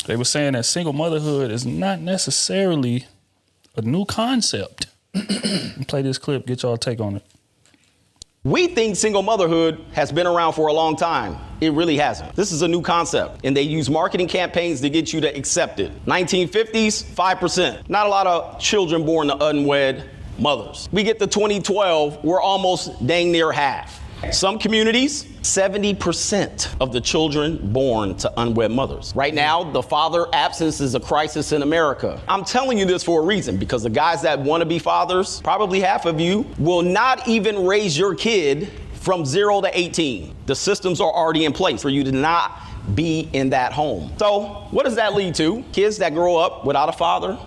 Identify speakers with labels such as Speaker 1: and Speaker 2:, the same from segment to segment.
Speaker 1: They were saying that single motherhood is not necessarily a new concept. Play this clip, get y'all take on it.
Speaker 2: We think single motherhood has been around for a long time. It really hasn't. This is a new concept, and they use marketing campaigns to get you to accept it. 1950s, 5%. Not a lot of children born to unwed mothers. We get to 2012, we're almost dang near half. Some communities, 70% of the children born to unwed mothers. Right now, the father absence is a crisis in America. I'm telling you this for a reason, because the guys that want to be fathers, probably half of you, will not even raise your kid from 0 to 18. The systems are already in place for you to not be in that home. So what does that lead to? Kids that grow up without a father,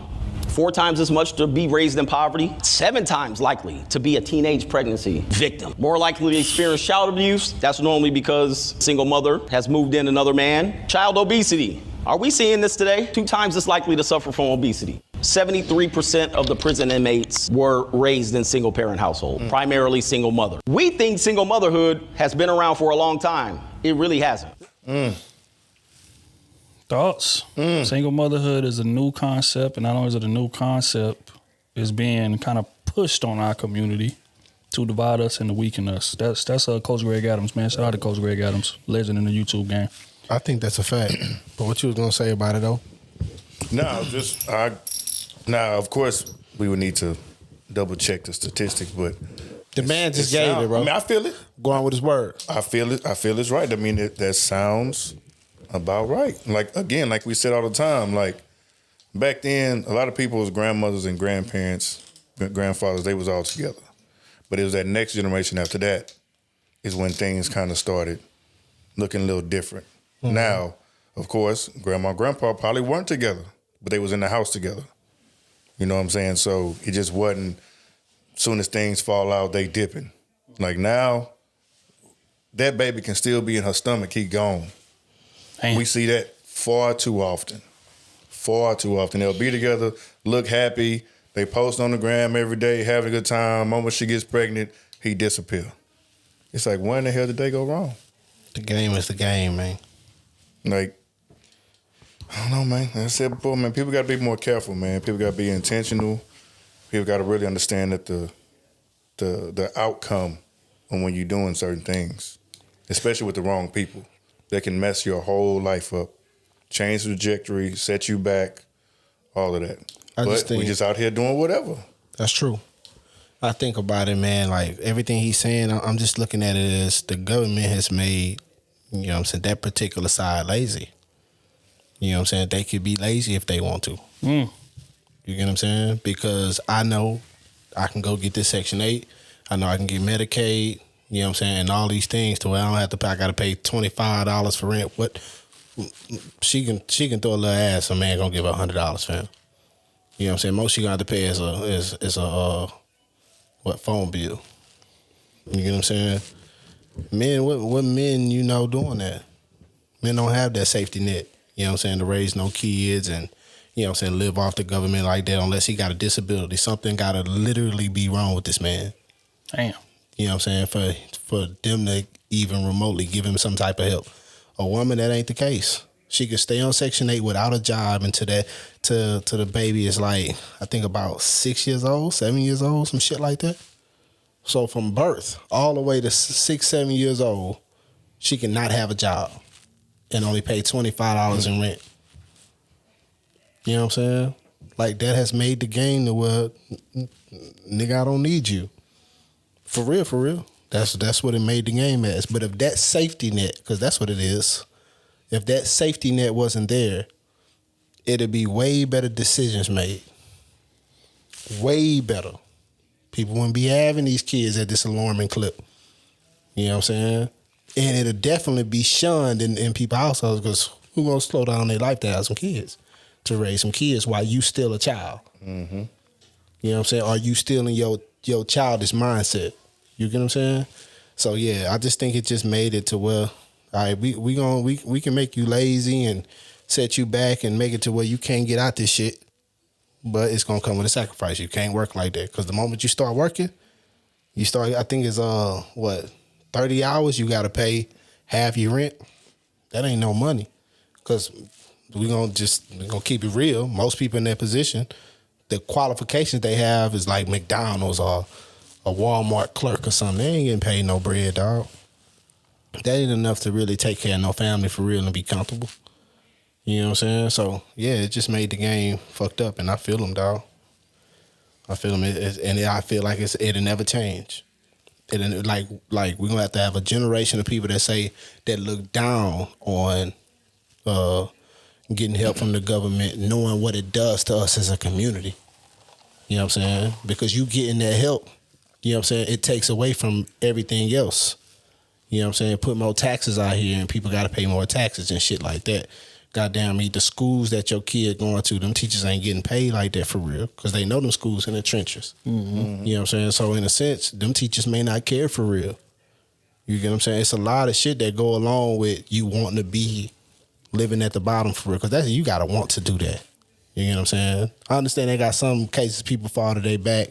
Speaker 2: 4 times as much to be raised in poverty, 7 times likely to be a teenage pregnancy victim, more likely to experience child abuse. That's normally because single mother has moved in another man. Child obesity. Are we seeing this today? 2 times as likely to suffer from obesity. 73% of the prison inmates were raised in single parent household, primarily single mother. We think single motherhood has been around for a long time. It really hasn't.
Speaker 1: Thoughts? Single motherhood is a new concept, and not only is it a new concept, it's being kind of pushed on our community to divide us and to weaken us. That's Coach Greg Adams, man. Shout out to Coach Greg Adams, legend in the YouTube game.
Speaker 3: I think that's a fact. But what you was gonna say about it though?
Speaker 4: Now, of course, we would need to double check the statistics, but
Speaker 3: The man just gave it, bro.
Speaker 4: I mean, I feel it.
Speaker 3: Go on with his word.
Speaker 4: I feel it. I feel it's right. I mean, that sounds about right. Like, again, like we said all the time, like back then, a lot of people's grandmothers and grandparents, grandfathers, they was all together. But it was that next generation after that is when things kind of started looking a little different. Now, of course, grandma and grandpa probably weren't together, but they was in the house together. You know what I'm saying? So it just wasn't, soon as things fall out, they dipping. Like now, that baby can still be in her stomach, he gone.
Speaker 1: Damn.
Speaker 4: We see that far too often. Far too often. They'll be together, look happy. They post on the gram every day, having a good time. Moment she gets pregnant, he disappear. It's like, when the hell did they go wrong?
Speaker 3: The game is the game, man.
Speaker 4: Like, I don't know, man. Like I said before, man, people got to be more careful, man. People got to be intentional. People got to really understand that the outcome of when you're doing certain things, especially with the wrong people, that can mess your whole life up, change the trajectory, set you back, all of that. We just out here doing whatever.
Speaker 3: That's true. I think about it, man, like everything he's saying, I'm just looking at it as the government has made, you know what I'm saying, that particular side lazy. You know what I'm saying? They could be lazy if they want to. You get what I'm saying? Because I know I can go get this Section 8. I know I can get Medicaid, you know what I'm saying, and all these things to where I don't have to pay. I got to pay $25 for rent. What? She can throw a little ass. A man gonna give her $100, fam. You know what I'm saying? Most she gonna have to pay is a phone bill. You get what I'm saying? Men, what men you know doing that? Men don't have that safety net. You know what I'm saying? To raise no kids and, you know what I'm saying, live off the government like that unless he got a disability. Something got to literally be wrong with this man.
Speaker 1: Damn.
Speaker 3: You know what I'm saying? For them to even remotely give him some type of help. A woman, that ain't the case. She could stay on Section 8 without a job until the baby is like, I think about 6 years old, 7 years old, some shit like that. So from birth all the way to 6, 7 years old, she cannot have a job and only pay $25 in rent. You know what I'm saying? Like, that has made the game to where, nigga, I don't need you. For real, for real. That's what it made the game as. But if that safety net, because that's what it is, if that safety net wasn't there, it'd be way better decisions made. Way better. People wouldn't be having these kids at this alarming clip. You know what I'm saying? And it'll definitely be shunned in people's households because who gonna slow down their life to have some kids, to raise some kids while you still a child? You know what I'm saying? Are you still in your childish mindset? You get what I'm saying? So yeah, I just think it just made it to where, all right, we can make you lazy and set you back and make it to where you can't get out this shit, but it's gonna come with a sacrifice. You can't work like that because the moment you start working, I think it's 30 hours, you gotta pay half your rent. That ain't no money because we're gonna keep it real. Most people in that position, the qualifications they have is like McDonald's or a Walmart clerk or something. They ain't getting paid no bread, dog. That ain't enough to really take care of no family for real and be comfortable. You know what I'm saying? So yeah, it just made the game fucked up, and I feel them, dog. I feel them, and I feel like it'll never change. It like we're gonna have to have a generation of people that look down on getting help from the government, knowing what it does to us as a community. You know what I'm saying? Because you getting that help, you know what I'm saying, it takes away from everything else. You know what I'm saying? Put more taxes out here and people got to pay more taxes and shit like that. Goddamn me, the schools that your kid going to, them teachers ain't getting paid like that for real because they know them schools in the trenches. Mm-hmm. You know what I'm saying? So in a sense, them teachers may not care for real. You get what I'm saying? It's a lot of shit that go along with you wanting to be living at the bottom for real because you got to want to do that. You get what I'm saying? I understand they got some cases people fall to their back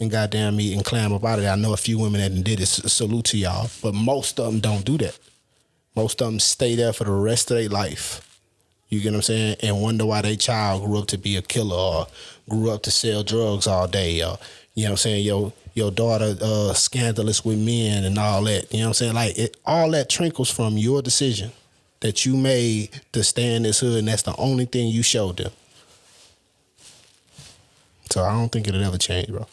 Speaker 3: and goddamn me and climb up out of there. I know a few women that did it. Salute to y'all. But most of them don't do that. Most of them stay there for the rest of their life. You get what I'm saying? And wonder why their child grew up to be a killer or grew up to sell drugs all day. Or, you know what I'm saying? Your daughter scandalous with men and all that. You know what I'm saying? Like all that trickles from your decision that you made to stay in this hood, and that's the only thing you showed them. So I don't think it'll ever change, bro.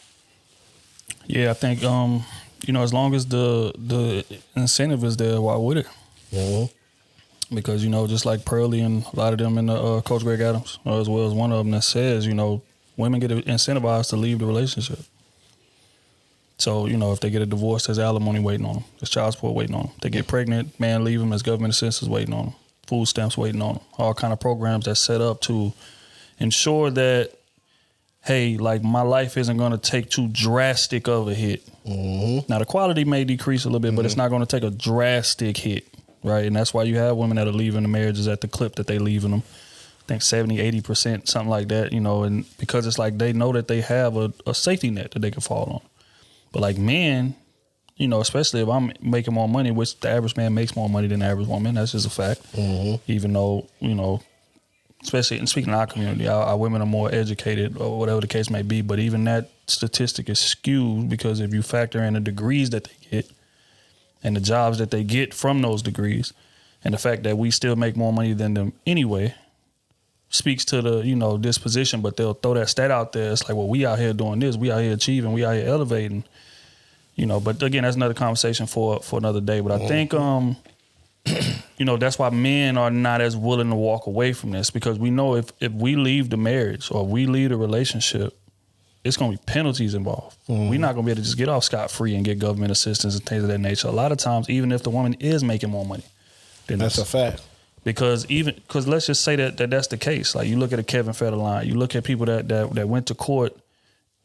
Speaker 1: Yeah, I think as long as the incentive is there, why would it? Mm-hmm. Because just like Pearlie and a lot of them in the Coach Greg Adams, as well as one of them that says, women get incentivized to leave the relationship. So if they get a divorce, there's alimony waiting on them, there's child support waiting on them. They get pregnant, man leave them, there's government assistance waiting on them, food stamps waiting on them. All kind of programs that's set up to ensure that, hey, like my life isn't going to take too drastic of a hit. Mm-hmm. Now the quality may decrease a little bit, mm-hmm. but it's not going to take a drastic hit, right? And that's why you have women that are leaving the marriages at the clip that they leaving them. I think 70, 80%, something like that, and because it's like they know that they have a safety net that they can fall on. But like men, especially if I'm making more money, which the average man makes more money than the average woman, that's just a fact. Mm-hmm. Even though, especially in speaking of our community, our women are more educated or whatever the case may be. But even that statistic is skewed because if you factor in the degrees that they get and the jobs that they get from those degrees and the fact that we still make more money than them anyway speaks to the, disposition. But they'll throw that stat out there. It's like, well, we out here doing this. We out here achieving. We out here elevating. But again, that's another conversation for another day. But I think that's why men are not as willing to walk away from this because we know if we leave the marriage or we leave the relationship, it's going to be penalties involved. Mm-hmm. We're not going to be able to just get off scot-free and get government assistance and things of that nature. A lot of times, even if the woman is making more money, then
Speaker 3: that's a fact.
Speaker 1: Because let's just say that's the case. Like you look at a Kevin Federline, you look at people that went to court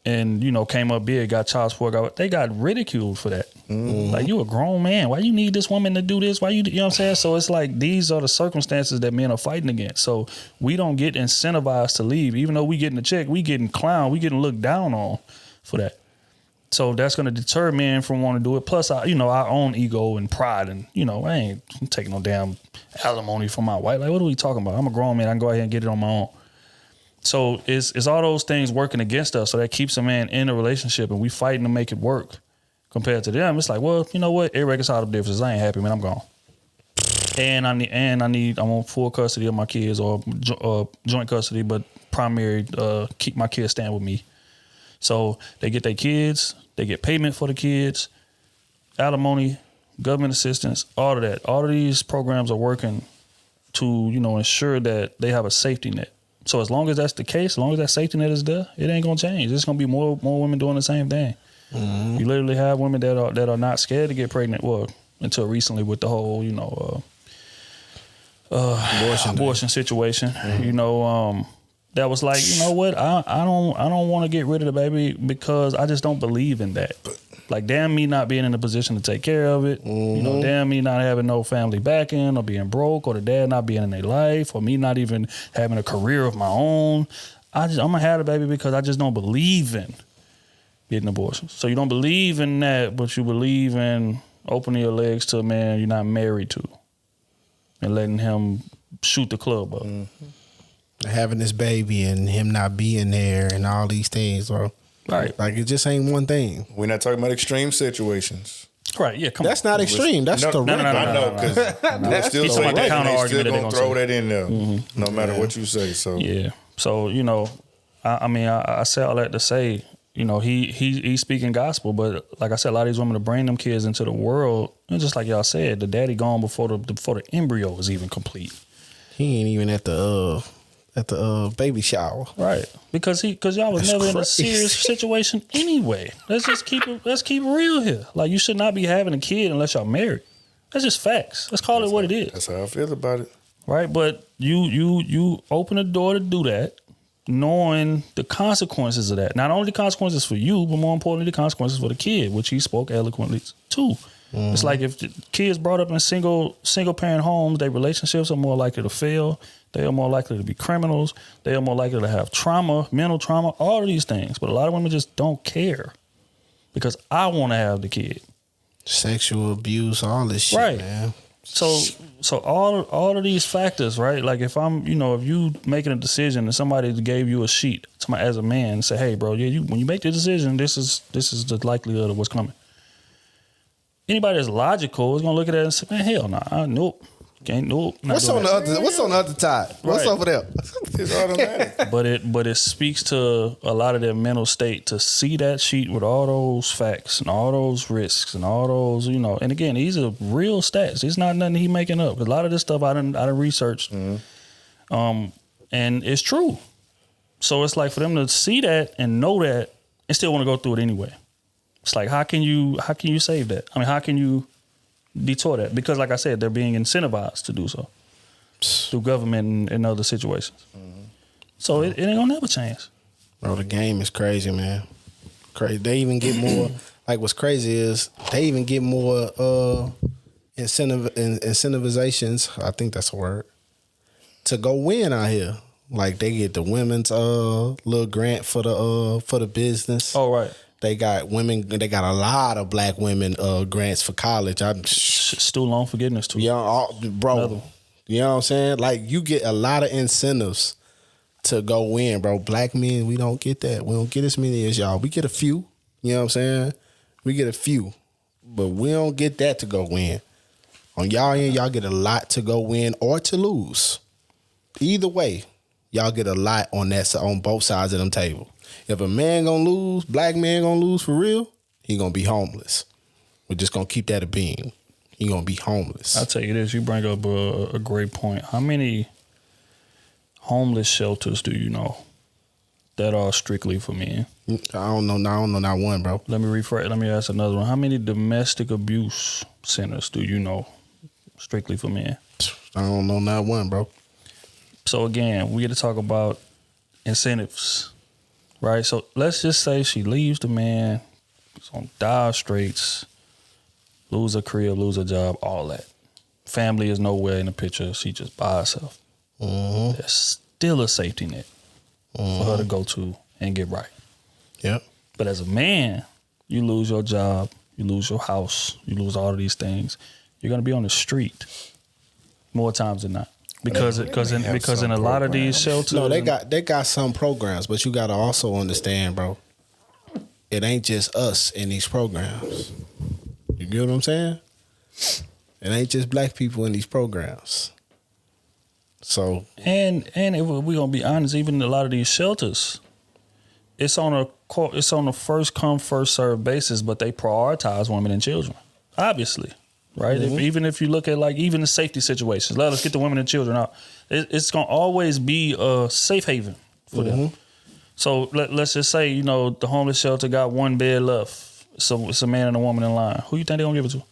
Speaker 1: and, came up big, got child support, they got ridiculed for that. Mm-hmm. Like, you a grown man. Why you need this woman to do this? Why you know what I'm saying? So it's like these are the circumstances that men are fighting against. So we don't get incentivized to leave. Even though we getting a check, we getting clowned, we getting looked down on for that. So that's going to deter men from wanting to do it. Plus, our own ego and pride. And, I ain't taking no damn alimony from my wife. Like, what are we talking about? I'm a grown man. I can go ahead and get it on my own. So it's all those things working against us. So that keeps a man in a relationship and we fighting to make it work. Compared to them, it's like, well, you know what? Irreconcilable differences. I ain't happy, man. I'm gone. And I want full custody of my kids or joint custody, but primary, keep my kids staying with me. So they get their kids, they get payment for the kids, alimony, government assistance, all of that. All of these programs are working to, ensure that they have a safety net. So as long as that's the case, as long as that safety net is there, it ain't gonna change. There's gonna be more women doing the same thing. Mm-hmm. You literally have women that are not scared to get pregnant. Well, until recently with the whole, abortion situation. Mm-hmm. That was like, you know what? I don't want to get rid of the baby because I just don't believe in that. Like, damn me not being in a position to take care of it. Mm-hmm. Damn me not having no family backing or being broke or the dad not being in their life or me not even having a career of my own. I'm gonna have the baby because I just don't believe in getting abortions. So you don't believe in that, but you believe in opening your legs to a man you're not married to and letting him shoot the club up. Mm-hmm.
Speaker 3: having this baby and him not being there and all these things, bro.
Speaker 1: Right.
Speaker 3: Like it just ain't one thing.
Speaker 4: We're not talking about extreme situations.
Speaker 1: Right, yeah, come
Speaker 3: That's not extreme. That's the
Speaker 1: no,
Speaker 3: regular.
Speaker 4: I know, because they'll still
Speaker 1: He's
Speaker 4: say
Speaker 1: talking about the
Speaker 4: that, and
Speaker 1: counter
Speaker 4: they
Speaker 1: argument
Speaker 4: still
Speaker 1: that they
Speaker 4: gonna
Speaker 1: gonna
Speaker 4: throw
Speaker 1: say.
Speaker 4: that in there, no matter what you say. So
Speaker 1: Yeah. So, you know, I say all that to say, you know, he's speaking gospel, but like I said, a lot of these women to bring them kids into the world, and just like y'all said, the daddy gone before the embryo was even complete.
Speaker 3: He ain't even at the baby shower.
Speaker 1: Right. Because y'all was
Speaker 3: That's
Speaker 1: never in a
Speaker 3: crazy.
Speaker 1: serious situation anyway. Let's keep it real here. Like, you should not be having a kid unless y'all married. That's just facts. Let's call it what it is.
Speaker 4: that's how I feel about it.
Speaker 1: Right? But you open the door to do that, knowing the consequences of that. Not only the consequences for you, but more importantly, the consequences for the kid, which he spoke eloquently to. It's like if the kids brought up in single parent homes, their relationships are more likely to fail. They are more likely to be criminals. They are more likely to have trauma, mental trauma, all of these things. But a lot of women just don't care because I want to have the kid.
Speaker 3: Sexual abuse, all this shit,
Speaker 1: Right.
Speaker 3: man.
Speaker 1: So all of these factors, right? Like if you making a decision and somebody gave you a sheet as a man and say, hey, bro, yeah, when you make the decision, this is the likelihood of what's coming. Anybody that's logical is gonna look at that and say, man, hell nah, nope. Nope.
Speaker 3: What's on the other side? What's
Speaker 1: Right.
Speaker 3: over there?
Speaker 4: It's automatic.
Speaker 1: But it speaks to a lot of their mental state to see that sheet with all those facts and all those risks and all those, you know. And again, these are real stats. It's not nothing he making up. 'Cause a lot of this stuff I done researched, and it's true. So it's like for them to see that and know that and still want to go through it anyway. It's like how can you save that? I mean, how can you detour that? Because like I said, they're being incentivized to do so through government and other situations. So it ain't gonna never change.
Speaker 3: Bro, the game is crazy, man. Crazy. They even get more. Like what's crazy is they even get more incentivizations. I think that's a word to go win out here. Like they get the women's little grant for the business.
Speaker 1: Oh right.
Speaker 3: They got women. They got a lot of black women grants for college.
Speaker 1: Student loan forgiveness too.
Speaker 3: Bro.
Speaker 1: Another.
Speaker 3: You know what I'm saying? Like you get a lot of incentives to go win, bro. Black men, we don't get that. We don't get as many as y'all. We get a few. You know what I'm saying? We get a few, but we don't get that to go win. On y'all end, y'all get a lot to go win or to lose. Either way, y'all get a lot on both sides of them table. If a man gonna lose, black man gonna lose for real, he gonna be homeless. We're just gonna keep that a being. He gonna be homeless.
Speaker 1: I'll tell you this, you bring up a great point. How many homeless shelters do you know that are strictly for men?
Speaker 3: I don't know not one, bro.
Speaker 1: Let me ask another one. How many domestic abuse centers do you know strictly for men?
Speaker 3: I don't know not one, bro.
Speaker 1: So again, we get to talk about incentives, right? So let's just say she leaves the man, he's on dire straits, lose her career, lose her job, all that. Family is nowhere in the picture. She just by herself. There's still a safety net for her to go to and get right.
Speaker 3: Yep.
Speaker 1: But as a man, you lose your job, you lose your house, you lose all of these things. You're gonna be on the street more times than not. Because in a lot of these shelters,
Speaker 3: No, they got some programs, but you gotta also understand, bro. It ain't just us in these programs. You get what I'm saying? It ain't just black people in these programs. So
Speaker 1: and if we're gonna be honest, even in a lot of these shelters, it's on a first come first served basis, but they prioritize women and children, obviously. Right. Even if you look at like even the safety situations, let us get the women and children out. It's gonna always be a safe haven for them. So let's just say, you know, the homeless shelter got one bed left. So it's a man and a woman in line. Who you think they're gonna give it to?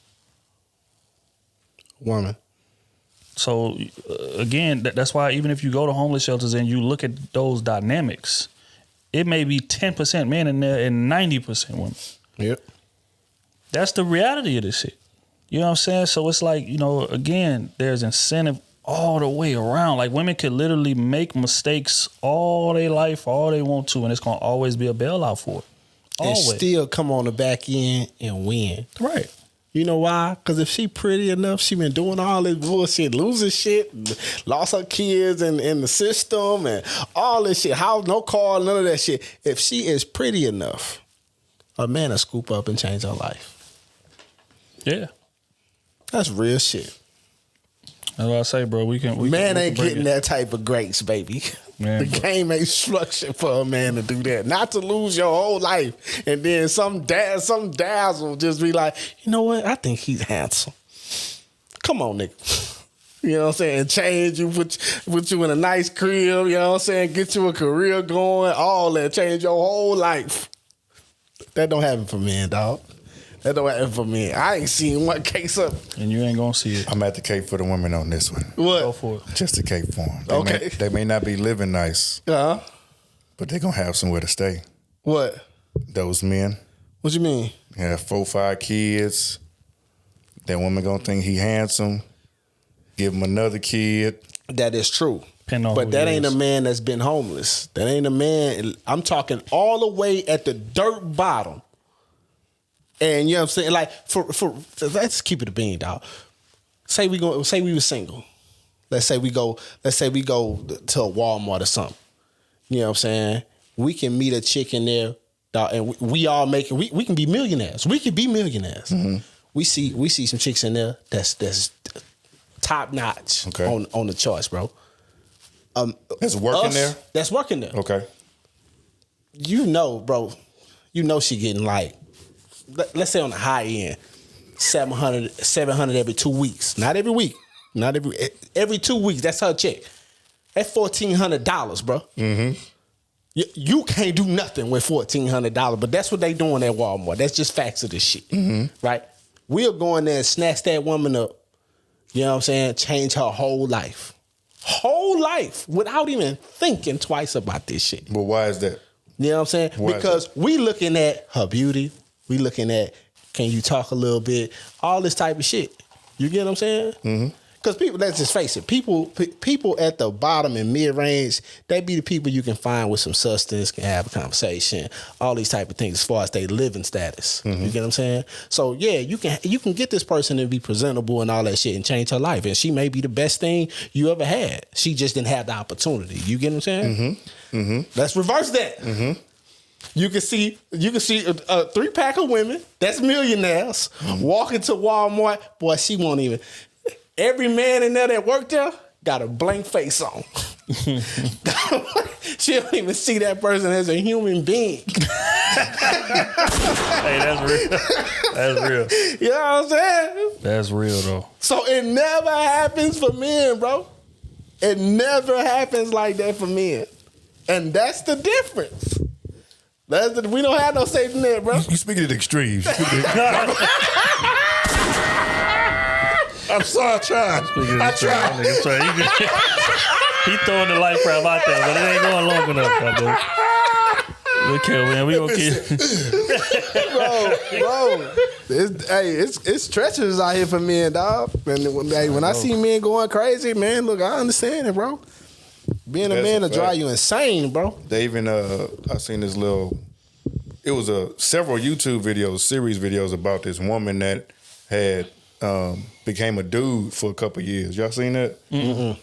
Speaker 3: woman.
Speaker 1: So again, that's why even if you go to homeless shelters and you look at those dynamics, it may be 10% men in there and 90% women.
Speaker 3: Yep.
Speaker 1: That's the reality of this shit. You know what I'm saying? So it's like, you know, again, there's incentive all the way around. Like women could literally make mistakes all their life, all they want to, and it's going to always be a bailout for it. Always.
Speaker 3: And still come on the back end and win.
Speaker 1: Right.
Speaker 3: You know why? Because if she pretty enough, she been doing all this bullshit, losing shit, lost her kids in the system and all this shit. House, no car, none of that shit. If she is pretty enough, a man will scoop up and change her life.
Speaker 1: Yeah.
Speaker 3: That's real shit.
Speaker 1: That's what I say, bro. We can
Speaker 3: Ain't getting that type of grace, baby.
Speaker 1: Man,
Speaker 3: the game ain't structured for a man to do that. Not to lose your whole life and then some dazzle just be like, you know what? I think he's handsome. Come on, nigga. You know what I'm saying? Change you, put you in a nice crib, you know what I'm saying? Get you a career going, all that. Change your whole life. That don't happen for men, dog. That don't happen for me. I ain't seen one case up.
Speaker 1: And you ain't gonna see it.
Speaker 4: I'm at the cape for the women on this one.
Speaker 3: What?
Speaker 1: Go for it.
Speaker 4: Just the cape for them.
Speaker 3: Okay.
Speaker 4: They may not be living nice,
Speaker 3: Uh-huh.
Speaker 4: but they gonna have somewhere to stay.
Speaker 3: What?
Speaker 4: Those men
Speaker 3: What you mean?
Speaker 4: have 4, 5 kids. That woman gonna think he handsome. Give him another kid.
Speaker 3: That is true.
Speaker 1: Depending on
Speaker 3: But
Speaker 1: who
Speaker 3: that
Speaker 1: he
Speaker 3: ain't
Speaker 1: is.
Speaker 3: a man that's been homeless. That ain't a man. I'm talking all the way at the dirt bottom. And you know what I'm saying? Like for let's keep it a bean, dog. Say we were single. Let's say we go to a Walmart or something. You know what I'm saying? We can meet a chick in there, dog, and we all making we can be millionaires. We can be millionaires. Mm-hmm. We see some chicks in there that's top notch on the charts, bro.
Speaker 4: That's working there?
Speaker 3: That's working there.
Speaker 4: Okay.
Speaker 3: You know, bro. You know she getting like, let's say on the high end, 700 every 2 weeks. Not every week. Not every 2 weeks. That's her check. That's $1,400, bro. Mm-hmm. You can't do nothing with $1,400, but that's what they doing at Walmart. That's just facts of this shit, right? We'll go in there and snatch that woman up. You know what I'm saying? Change her whole life. Whole life without even thinking twice about this shit.
Speaker 4: But why is that?
Speaker 3: You know what I'm saying?
Speaker 4: Why
Speaker 3: Because we looking at her beauty. We looking at, can you talk a little bit? All this type of shit. You get what I'm saying? Mm-hmm. Because people, let's just face it, people at the bottom and mid-range, they be the people you can find with some substance, can have a conversation, all these type of things as far as their living status. Mm-hmm. You get what I'm saying? So yeah, you can get this person to be presentable and all that shit and change her life. And she may be the best thing you ever had. She just didn't have the opportunity. You get what I'm saying? Mm-hmm. Mm-hmm. Let's reverse that. Mm-hmm. You can see a 3-pack of women that's millionaires walking to Walmart. Boy, she won't even. Every man in there that worked there got a blank face on. She don't even see that person as a human being.
Speaker 1: Hey, that's real. That's real.
Speaker 3: You know what I'm saying?
Speaker 1: That's real though.
Speaker 3: So it never happens for men, bro. It never happens like that for men. And that's the difference. We don't have no safety net, bro.
Speaker 4: You speaking at extremes. I'm sorry, I tried.
Speaker 1: He throwing the life raft out there, but it ain't going long enough, goddamn. Look here, man. We gonna keep.
Speaker 3: bro. It's treacherous out here for men, dog. And when I see men going crazy, man, look, I understand it, bro. Being a man will drive you insane, bro.
Speaker 4: They even I seen this little. It was several YouTube videos, series videos about this woman that had became a dude for a couple of years. Y'all seen that? Mm-hmm.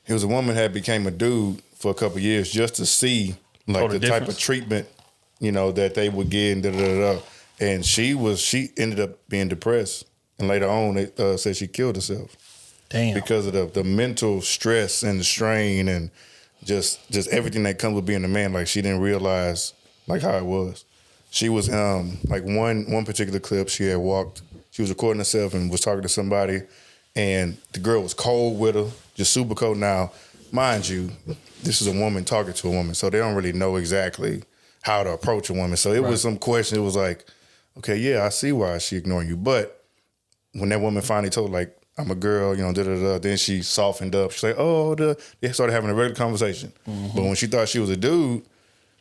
Speaker 4: It was a woman that became a dude for a couple of years just to see like the type of treatment, that they would get and da-da-da-da. And she ended up being depressed. And later on, it said she killed herself.
Speaker 1: Damn. Because
Speaker 4: of the mental stress and the strain and just everything that comes with being a man. Like, she didn't realize like how it was. She was like one particular clip, she was recording herself and was talking to somebody, and the girl was cold with her, just super cold. Now, mind you, this is a woman talking to a woman, so they don't really know exactly how to approach a woman. So it was some question. It was like, okay, yeah, I see why she ignoring you. But when that woman finally told, like, I'm a girl, da-da-da, then she softened up. She's like, they started having a regular conversation. Mm-hmm. But when she thought she was a dude,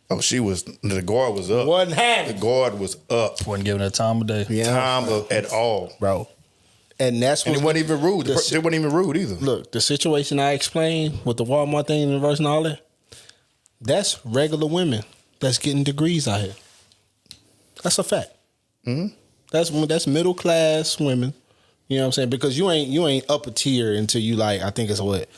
Speaker 4: the guard was up.
Speaker 3: Wasn't having.
Speaker 4: The guard was up.
Speaker 1: Wasn't giving her time of day.
Speaker 4: Time at all.
Speaker 3: Bro. And that's what.
Speaker 4: And it wasn't even rude. It wasn't even rude either.
Speaker 3: Look, the situation I explained with the Walmart thing in the verse and all that, that's regular women that's getting degrees out here. That's a fact. Mm-hmm. That's middle class women. You know what I'm saying? Because you ain't upper tier until you like, I think it's what,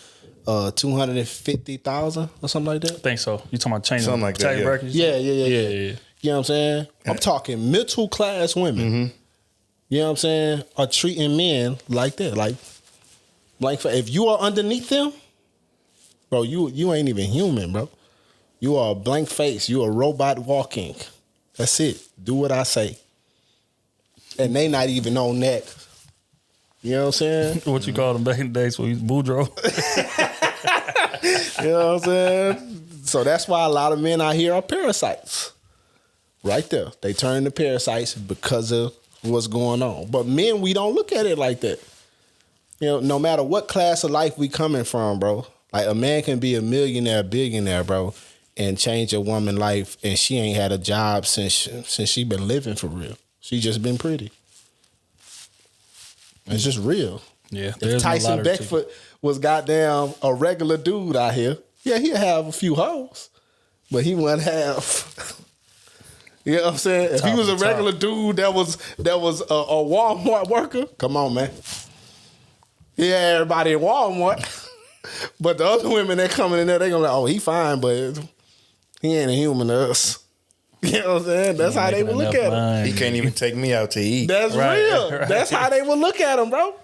Speaker 3: 250,000 or something like that.
Speaker 1: I think so. You talking about changing
Speaker 4: Something like that,
Speaker 1: tax
Speaker 4: yeah.
Speaker 1: brackets?
Speaker 3: Yeah.
Speaker 1: Yeah.
Speaker 3: You know what I'm saying? I'm talking middle class women. You know what I'm saying? Are treating men like that. Like if you are underneath them, bro, you ain't even human, bro. You are a blank face. You a robot walking. That's it. Do what I say. And they not even on that. You know what I'm saying?
Speaker 1: What you call them back in the days when you Boudreaux?
Speaker 3: You know what I'm saying? So that's why a lot of men out here are parasites. Right there. They turn into parasites because of what's going on. But men, we don't look at it like that. You know, no matter what class of life we coming from, bro. Like a man can be a millionaire, billionaire, bro, and change a woman's life, and she ain't had a job since she been living for real. She just been pretty. It's just real.
Speaker 1: Yeah.
Speaker 3: If Tyson Beckford was goddamn a regular dude out here, yeah, he'll have a few hoes, but he wouldn't have. You know what I'm saying? If he was a regular dude that was a Walmart worker, come on, man. Yeah, everybody in Walmart. But the other women that coming in there, they gonna be like, oh, he fine, but he ain't a human to us. You know what I'm saying? That's how they would look at him.
Speaker 4: He can't even take me out to eat.
Speaker 3: That's real. Right. That's how they would look at him, bro.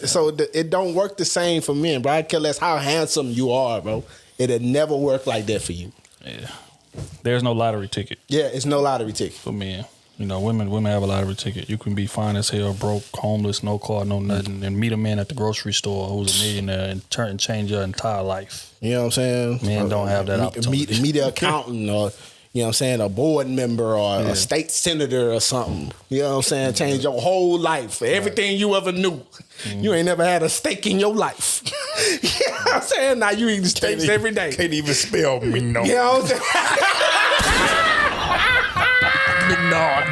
Speaker 3: So it don't work the same for men, bro. I care less how handsome you are, bro. It'll never work like that for you.
Speaker 1: Yeah. There's no lottery ticket.
Speaker 3: Yeah, it's no lottery ticket.
Speaker 1: For men. You know, women have a lottery ticket. You can be fine as hell, broke, homeless, no car, no nothing, and meet a man at the grocery store who's a millionaire and change your entire life.
Speaker 3: You know what I'm saying?
Speaker 1: Men don't have that opportunity.
Speaker 3: Meet an accountant or, you know what I'm saying, a board member or a state senator or something. You know what I'm saying? Change your whole life. Everything you ever knew. You ain't never had a steak in your life. You know what I'm saying? Now you eat steaks every day.
Speaker 4: Can't even spell me, no.
Speaker 3: You know what I'm saying?
Speaker 1: McNaught.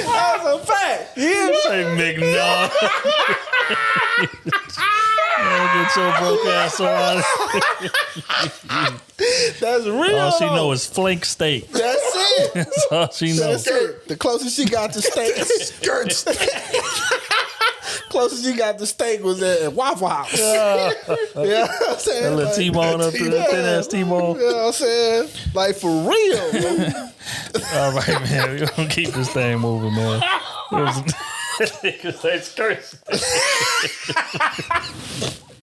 Speaker 3: That's a fact. You
Speaker 1: say McNaught. Get your broke ass on.
Speaker 3: That's real.
Speaker 1: All she know is flank steak.
Speaker 3: That's it.
Speaker 1: That's all she knows.
Speaker 3: That's it. The closest she got to steak. Skirt steak. Closest she got to steak was at Waffle House. Yeah. You know what I'm saying?
Speaker 1: That little T-bone up there, thin ass T-bone.
Speaker 3: You know what I'm saying? Like for real, bro.
Speaker 1: All right, man. We're going to keep this thing moving, man. Because they skirt steak.